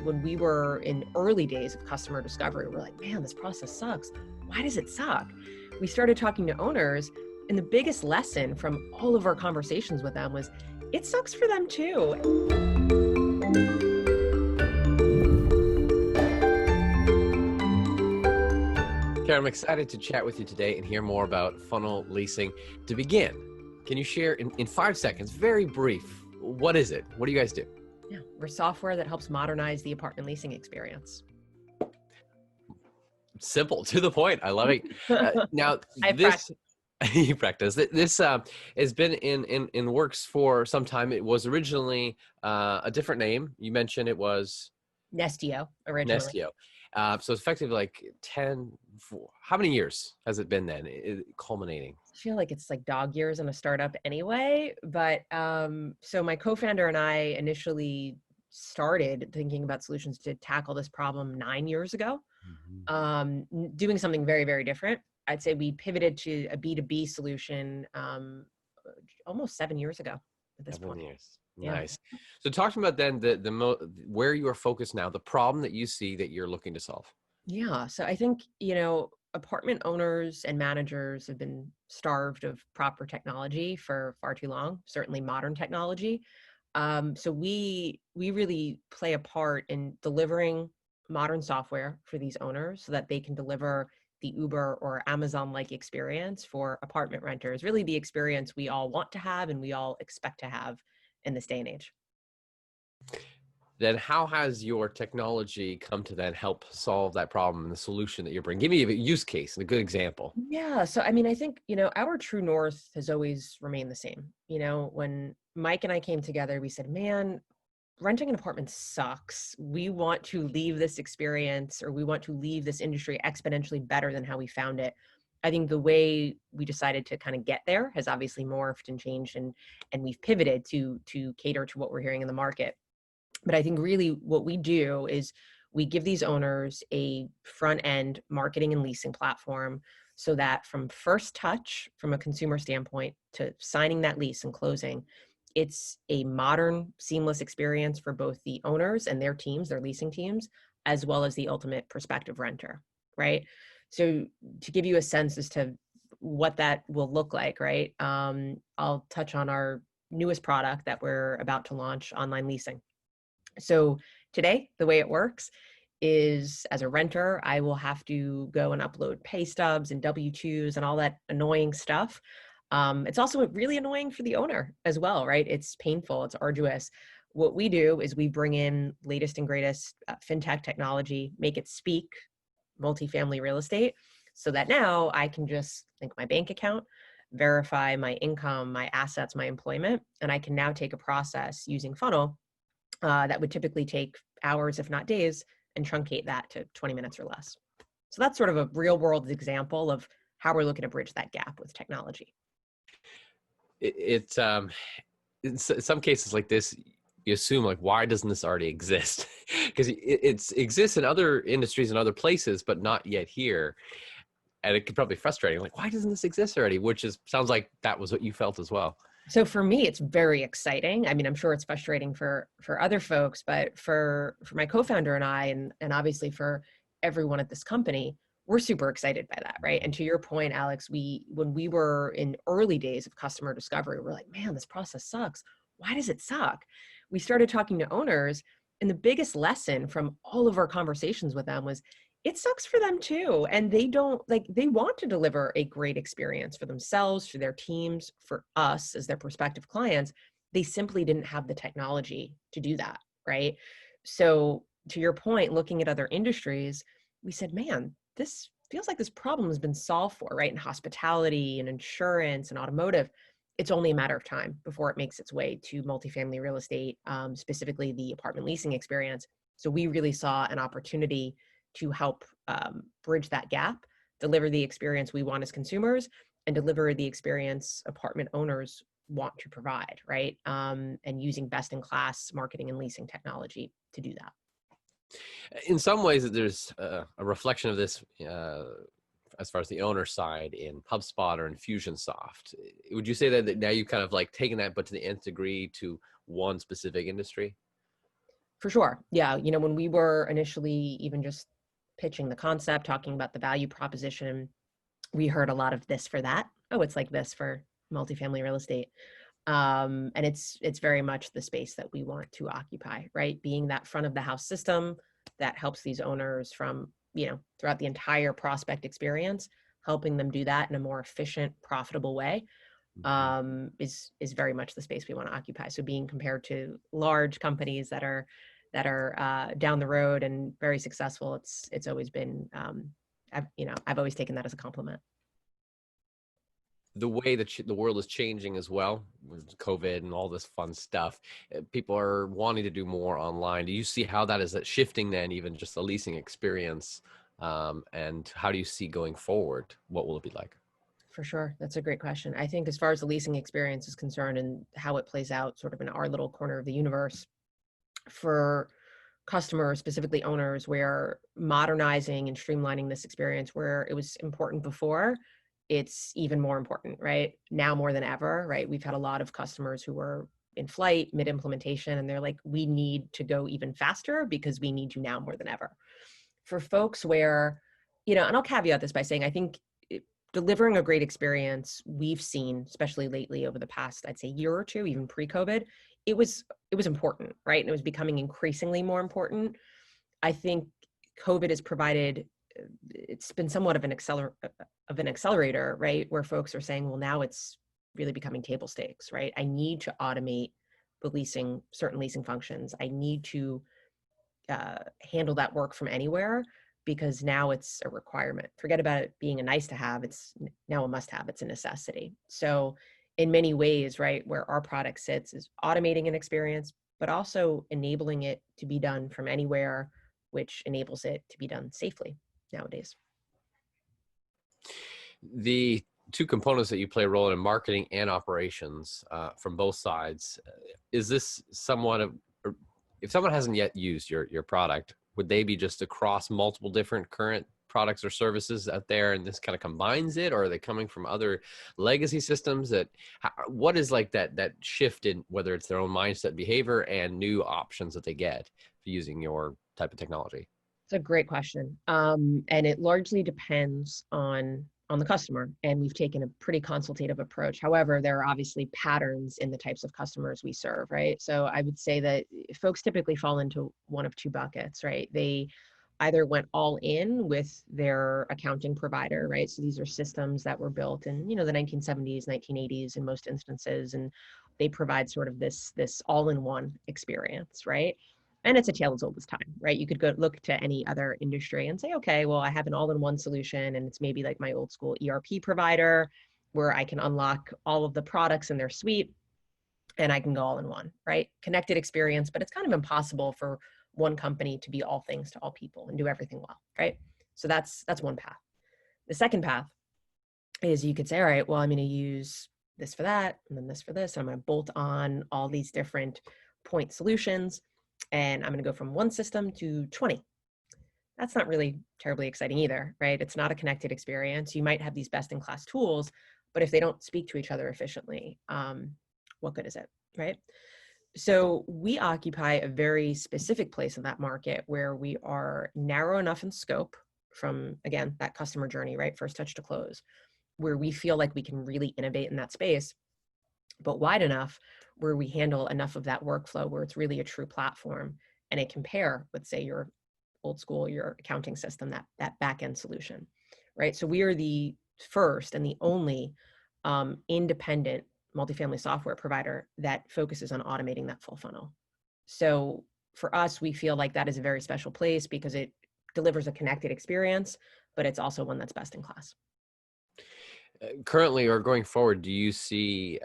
when we were in early days of customer discovery, we're like, man, this process sucks. Why does it suck? We started talking to owners, and the biggest lesson from all of our conversations with them was, it sucks for them too. Caren, I'm excited to chat with you today and hear more about funnel leasing. To begin, can you share in 5 seconds, very brief, what is it? What do you guys do? Yeah, we're software that helps modernize the apartment leasing experience. Simple, to the point. I love it. Now, I've this you practice. This has been in works for some time. It was originally a different name. You mentioned it was Nestio originally. Nestio. So it's effectively like how many years has it been then, culminating? I feel like it's like dog years in a startup anyway. But so my co-founder and I initially started thinking about solutions to tackle this problem 9 years ago, doing something very, very different. I'd say we pivoted to a B2B solution almost 7 years ago at this point. 7 years. Yeah. Nice. So talk to me about then where you are focused now, the problem that you see that you're looking to solve. Yeah. So I think, apartment owners and managers have been starved of proper technology for far too long, certainly modern technology. So we really play a part in delivering modern software for these owners so that they can deliver the Uber or Amazon-like experience for apartment renters, really the experience we all want to have and we all expect to have in this day and age. Then how has your technology come to then help solve that problem and the solution that you're bringing? Give me a use case and a good example. Yeah. So, I think, our true north has always remained the same. When Mike and I came together, we said, man, renting an apartment sucks. We want to leave this experience, or we want to leave this industry exponentially better than how we found it. I think the way we decided to kind of get there has obviously morphed and changed, and we've pivoted to cater to what we're hearing in the market. But I think really what we do is we give these owners a front end marketing and leasing platform so that from first touch, from a consumer standpoint, to signing that lease and closing, it's a modern, seamless experience for both the owners and their teams, their leasing teams, as well as the ultimate prospective renter, right? So to give you a sense as to what that will look like, right? I'll touch on our newest product that we're about to launch, online leasing. So today, the way it works is, as a renter, I will have to go and upload pay stubs and W-2s and all that annoying stuff. It's also really annoying for the owner as well, right? It's painful, it's arduous. What we do is we bring in latest and greatest fintech technology, make it speak multifamily real estate, so that now I can just link my bank account, verify my income, my assets, my employment, and I can now take a process using Funnel that would typically take hours, if not days, and truncate that to 20 minutes or less. So that's sort of a real world example of how we're looking to bridge that gap with technology. In some cases like this, you assume like, why doesn't this already exist? Because it exists in other industries and other places, but not yet here. And it could probably be frustrating. Like, why doesn't this exist already? Which sounds like that was what you felt as well. So for me, it's very exciting. I mean, I'm sure it's frustrating for other folks, but for my co-founder and I, and obviously for everyone at this company, we're super excited by that, right? And to your point, Alex, when we were in early days of customer discovery, we're like, man, this process sucks. Why does it suck? We started talking to owners, and the biggest lesson from all of our conversations with them was, it sucks for them too. And they want to deliver a great experience for themselves, for their teams, for us as their prospective clients. They simply didn't have the technology to do that, right? So to your point, looking at other industries, we said, man, this feels like this problem has been solved for, right? In hospitality and insurance and automotive, it's only a matter of time before it makes its way to multifamily real estate, specifically the apartment leasing experience. So we really saw an opportunity to help bridge that gap, deliver the experience we want as consumers, and deliver the experience apartment owners want to provide, right? And using best-in-class marketing and leasing technology to do that. In some ways, there's a reflection of this as far as the owner side in HubSpot or Infusionsoft. Would you say that now you've kind of like taken that, but to the nth degree to one specific industry? For sure. Yeah. When we were initially even just pitching the concept, talking about the value proposition, we heard a lot of this for that. Oh, it's like this for multifamily real estate. And it's very much the space that we want to occupy, right? Being that front of the house system that helps these owners from, throughout the entire prospect experience, helping them do that in a more efficient, profitable way, Mhm. is very much the space we want to occupy. So being compared to large companies that are down the road and very successful, it's always been, I've always taken that as a compliment. The way that the world is changing as well with COVID and all this fun stuff, people are wanting to do more online. Do you see how that is shifting then, even just the leasing experience? And how do you see going forward? What will it be like? For sure. That's a great question. I think as far as the leasing experience is concerned and how it plays out sort of in our little corner of the universe, for customers, specifically owners, where modernizing and streamlining this experience where it was important before, it's even more important, right? Now more than ever, right? We've had a lot of customers who were in flight, mid-implementation, and they're like, we need to go even faster because we need to now more than ever. For folks where, and I'll caveat this by saying, I think delivering a great experience, we've seen, especially lately over the past, I'd say year or two, even pre-COVID, it was important, right? And it was becoming increasingly more important. I think COVID has provided, it's been somewhat of an accelerator, right? Where folks are saying, well, now it's really becoming table stakes, right? I need to automate certain leasing functions. I need to handle that work from anywhere because now it's a requirement. Forget about it being a nice to have. It's now a must have. It's a necessity. So in many ways, right, where our product sits is automating an experience, but also enabling it to be done from anywhere, which enables it to be done safely nowadays. The two components that you play a role in marketing and operations from both sides, is this somewhat of, or if someone hasn't yet used your product, would they be just across multiple different current products or services out there and this kind of combines it, or are they coming from other legacy systems? What is like that shift in whether it's their own mindset, behavior, and new options that they get for using your type of technology? It's a great question. And it largely depends on the customer. And we've taken a pretty consultative approach. However, there are obviously patterns in the types of customers we serve, right? So I would say that folks typically fall into one of two buckets, right? They either went all in with their accounting provider, right? So these are systems that were built in, the 1970s, 1980s in most instances, and they provide sort of this all-in-one experience, right? And it's a tale as old as time, right? You could go look to any other industry and say, okay, well, I have an all-in-one solution, and it's maybe like my old school ERP provider where I can unlock all of the products in their suite and I can go all in one, right? Connected experience, but it's kind of impossible for one company to be all things to all people and do everything well, right? So that's one path. The second path is you could say, all right, well, I'm going to use this for that, and then this for this. I'm going to bolt on all these different point solutions, and I'm going to go from one system to 20. That's not really terribly exciting either, right? It's not a connected experience. You might have these best in class tools, but if they don't speak to each other efficiently, what good is it, right? So we occupy a very specific place in that market where we are narrow enough in scope from, again, that customer journey, right? First touch to close, where we feel like we can really innovate in that space, but wide enough where we handle enough of that workflow where it's really a true platform and it can pair with, say, your old school, your accounting system, that back end solution, right? So we are the first and the only independent multifamily software provider that focuses on automating that full funnel. So for us, we feel like that is a very special place because it delivers a connected experience, but it's also one that's best in class. Currently or going forward, do you see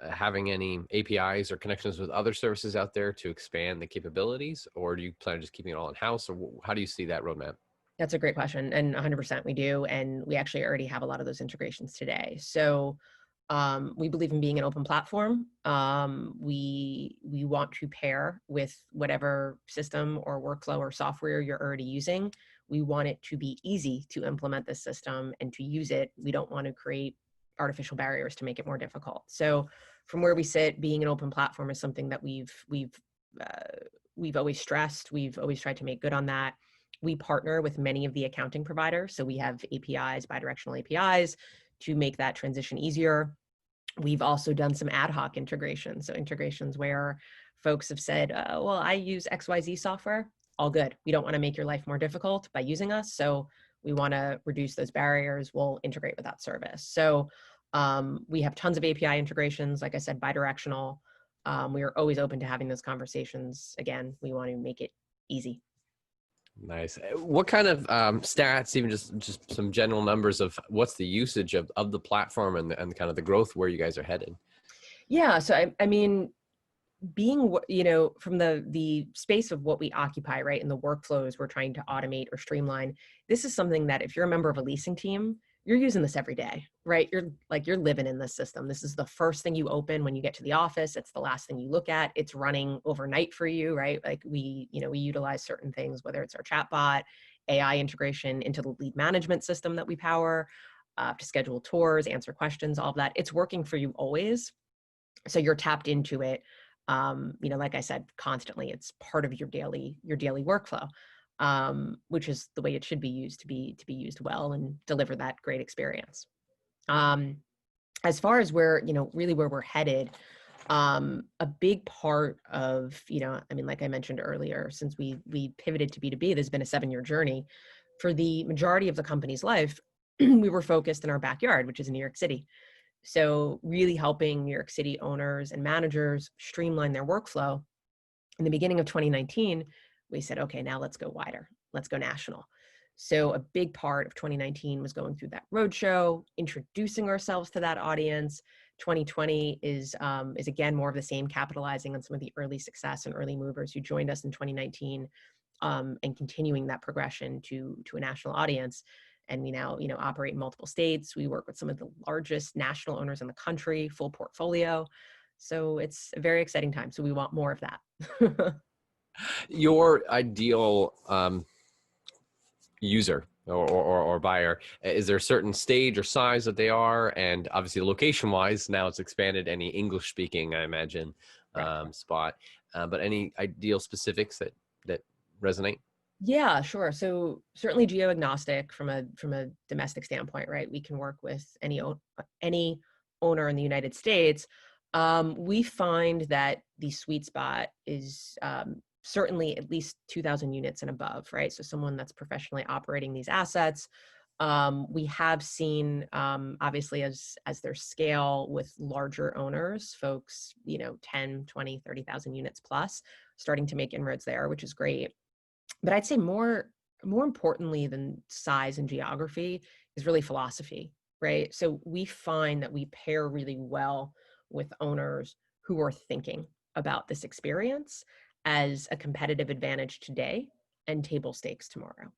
having any APIs or connections with other services out there to expand the capabilities, or do you plan on just keeping it all in house, or how do you see that roadmap? That's a great question. And 100% we do. And we actually already have a lot of those integrations today. So we believe in being an open platform. We want to pair with whatever system or workflow or software you're already using. We want it to be easy to implement this system and to use it. We don't want to create artificial barriers to make it more difficult. So from where we sit, being an open platform is something that we've uh, we've always stressed, we've always tried to make good on that. We partner with many of the accounting providers. So we have APIs, bidirectional APIs, to make that transition easier. We've also done some ad hoc integrations. So integrations where folks have said, well, I use XYZ software. All good. We don't want to make your life more difficult by using us. So we want to reduce those barriers. We'll integrate with that service. So we have tons of API integrations. Like I said, bidirectional. We are always open to having those conversations. Again, we want to make it easy. Nice. What kind of stats, even just some general numbers of what's the usage of the platform and kind of the growth where you guys are headed? Yeah. So I mean, being, from the space of what we occupy, right, and the workflows we're trying to automate or streamline, this is something that if you're a member of a leasing team, you're using this every day, right? You're living in this system. This is the first thing you open when you get to the office. It's the last thing you look at. It's running overnight for you, right? Like we utilize certain things, whether it's our chatbot, AI integration into the lead management system that we power, to schedule tours, answer questions, all of that. It's working for you always. So you're tapped into it. Like I said, constantly. It's part of your daily workflow, which is the way it should be used to be used well and deliver that great experience. As far as where, really where we're headed, a big part of, like I mentioned earlier, since we pivoted to B2B, there's been a 7-year journey. For the majority of the company's life, we were focused in our backyard, which is New York City. So really helping New York City owners and managers streamline their workflow. In the beginning of 2019, we said, okay, now let's go wider. Let's go national. So a big part of 2019 was going through that roadshow, introducing ourselves to that audience. 2020 is again more of the same, capitalizing on some of the early success and early movers who joined us in 2019, and continuing that progression to a national audience. And we now, operate in multiple states. We work with some of the largest national owners in the country, full portfolio. So it's a very exciting time. So we want more of that. Your ideal user or buyer, is there a certain stage or size that they are? And obviously location wise, now it's expanded, any English speaking, I imagine, spot, but any ideal specifics that resonate? Yeah, sure. So certainly geo-agnostic from a domestic standpoint, right? We can work with any owner in the United States. We find that the sweet spot is certainly at least 2,000 units and above, right? So someone that's professionally operating these assets. We have seen, obviously, as their scale with larger owners, folks, 10, 20, 30,000 units plus, starting to make inroads there, which is great. But I'd say more importantly than size and geography is really philosophy, right? So we find that we pair really well with owners who are thinking about this experience as a competitive advantage today and table stakes tomorrow,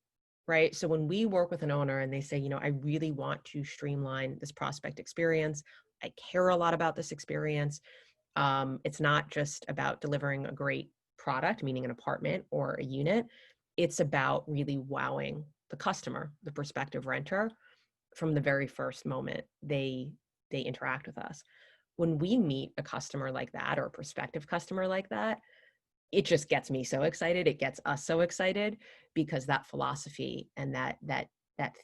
right? So when we work with an owner and they say, I really want to streamline this prospect experience, I care a lot about this experience. It's not just about delivering a great product, meaning an apartment or a unit. It's about really wowing the customer, the prospective renter, from the very first moment they interact with us. When we meet a customer like that or a prospective customer like that, it just gets me so excited. It gets us so excited because that philosophy and that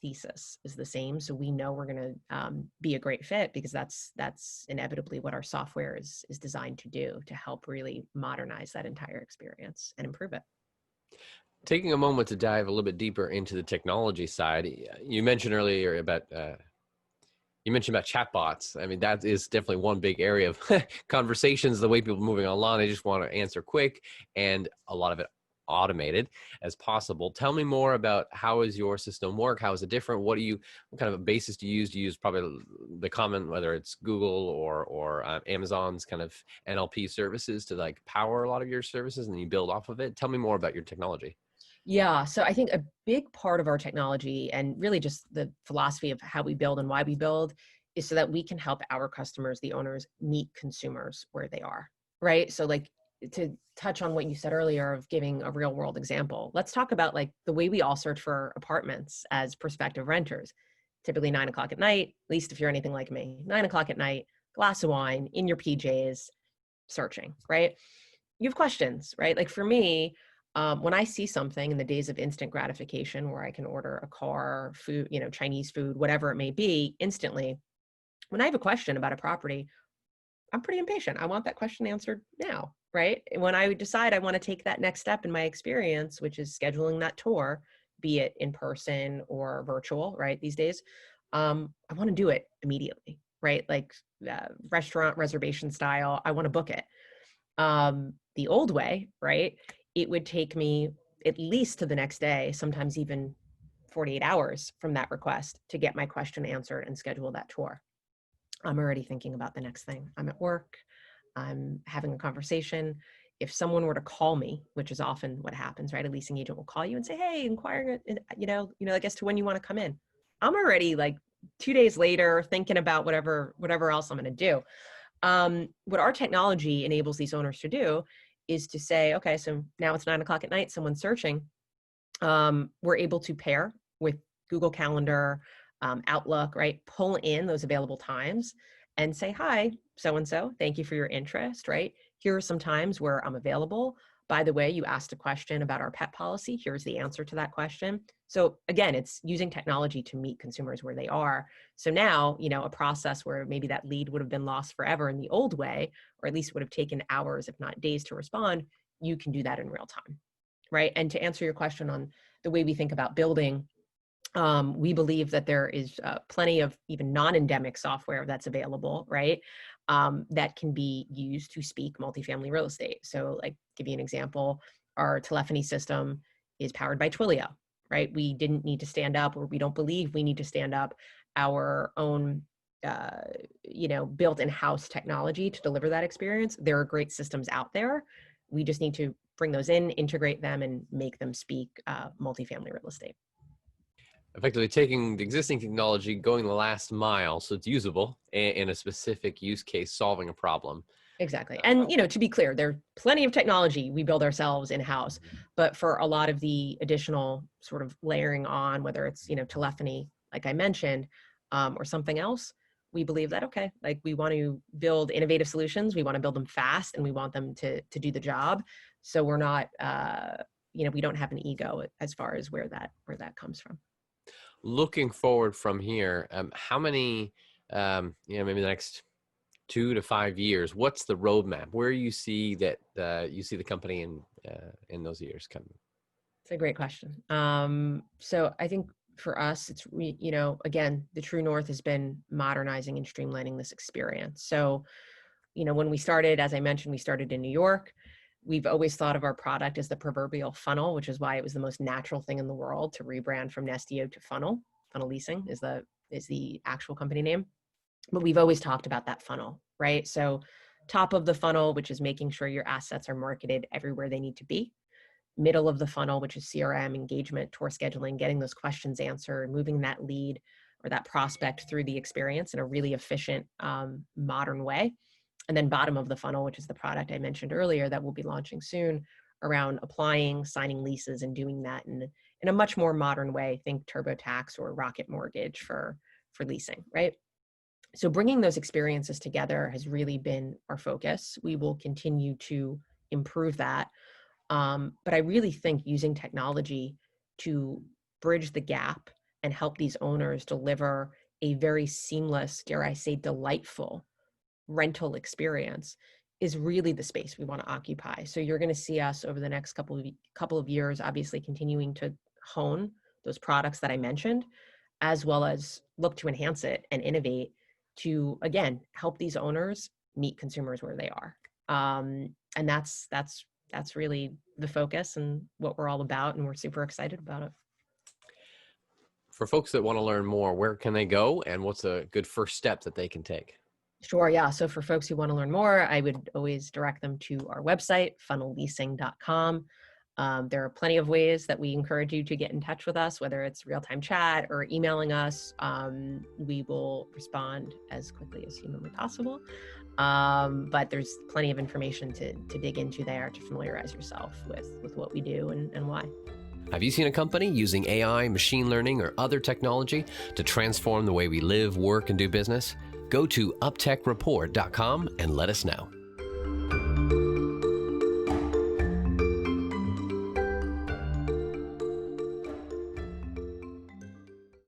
thesis is the same. So we know we're going to be a great fit because that's inevitably what our software is designed to do, to help really modernize that entire experience and improve it. Taking a moment to dive a little bit deeper into the technology side, you mentioned earlier about chatbots. I mean, that is definitely one big area of conversations, the way people are moving online. They just want to answer quick, and a lot of it automated as possible. Tell me more about how is your system work? How is it different? What kind of a basis do you use? Do you use probably the common, whether it's Google or Amazon's kind of NLP services to like power a lot of your services and then you build off of it? Tell me more about your technology. Yeah, so I think a big part of our technology and really just the philosophy of how we build and why we build is so that we can help our customers, the owners, meet consumers where they are, right? So like, to touch on what you said earlier of giving a real world example, let's talk about like the way we all search for apartments as prospective renters. Typically 9 o'clock at night, at least if you're anything like me, 9 o'clock at night, glass of wine, in your PJs, searching, right? you have questions, right? Like for me, when I see something in the days of instant gratification where I can order a car, food, Chinese food, whatever it may be, instantly, when I have a question about a property, I'm pretty impatient. I want that question answered now, right? When I decide I want to take that next step in my experience, which is scheduling that tour, be it in person or virtual, right? These days, I want to do it immediately, right? Like restaurant reservation style, I want to book it. The old way, right? It would take me at least to the next day, sometimes even 48 hours from that request to get my question answered and schedule that tour. I'm already thinking about the next thing. I'm at work, I'm having a conversation. If someone were to call me, which is often what happens, right? A leasing agent will call you and say, "Hey, inquiring, I guess to when you want to come in." I'm already like 2 days later thinking about whatever else I'm going to do. What our technology enables these owners to do is to say, okay, so now it's 9 o'clock at night, someone's searching. We're able to pair with Google Calendar, Outlook, right? Pull in those available times and say, "Hi, so-and-so, thank you for your interest," right? Here are some times where I'm available. By the way, you asked a question about our pet policy. Here's the answer to that question. So again, it's using technology to meet consumers where they are. So now, a process where maybe that lead would have been lost forever in the old way, or at least would have taken hours, if not days to respond, you can do that in real time, right? And to answer your question on the way we think about building, we believe that there is plenty of even non-endemic software that's available, right? That can be used to speak multifamily real estate. So like, give you an example, our telephony system is powered by Twilio, right? We didn't need to stand up, or we don't believe we need to stand up our own built in-house technology to deliver that experience. There are great systems out there. We just need to bring those in, integrate them, and make them speak multifamily real estate. Effectively taking the existing technology, going the last mile so it's usable in a specific use case, solving a problem. Exactly. And, to be clear, there's plenty of technology we build ourselves in-house, but for a lot of the additional sort of layering on, whether it's, telephony, like I mentioned, or something else, we believe that, okay, like we want to build innovative solutions. We want to build them fast, and we want them to do the job. So we're not, we don't have an ego as far as where that comes from. Looking forward from here, how many, maybe the next 2 to 5 years, what's the roadmap? Where you see that you see the company in those years coming? It's a great question. So I think for us, it's, again, the true north has been modernizing and streamlining this experience. So, when we started, as I mentioned, we started in New York. We've always thought of our product as the proverbial funnel, which is why it was the most natural thing in the world to rebrand from Nestio to Funnel. Funnel Leasing is the actual company name. But we've always talked about that funnel, right? So top of the funnel, which is making sure your assets are marketed everywhere they need to be. Middle of the funnel, which is CRM, engagement, tour scheduling, getting those questions answered, moving that lead or that prospect through the experience in a really efficient, modern way. And then bottom of the funnel, which is the product I mentioned earlier that we'll be launching soon, around applying, signing leases, and doing that in a much more modern way. Think TurboTax or Rocket Mortgage for leasing, right? So bringing those experiences together has really been our focus. We will continue to improve that. But I really think using technology to bridge the gap and help these owners deliver a very seamless, dare I say, delightful rental experience is really the space we want to occupy. So you're going to see us over the next couple of years, obviously continuing to hone those products that I mentioned, as well as look to enhance it and innovate to, again, help these owners meet consumers where they are. And that's really the focus and what we're all about. And we're super excited about it. For folks that want to learn more, where can they go, and what's a good first step that they can take? Sure. Yeah. So for folks who want to learn more, I would always direct them to our website, funnelleasing.com. There are plenty of ways that we encourage you to get in touch with us, whether it's real-time chat or emailing us. We will respond as quickly as humanly possible. But there's plenty of information to dig into there to familiarize yourself with what we do and why. Have you seen a company using AI, machine learning, or other technology to transform the way we live, work, and do business? Go to uptechreport.com and let us know.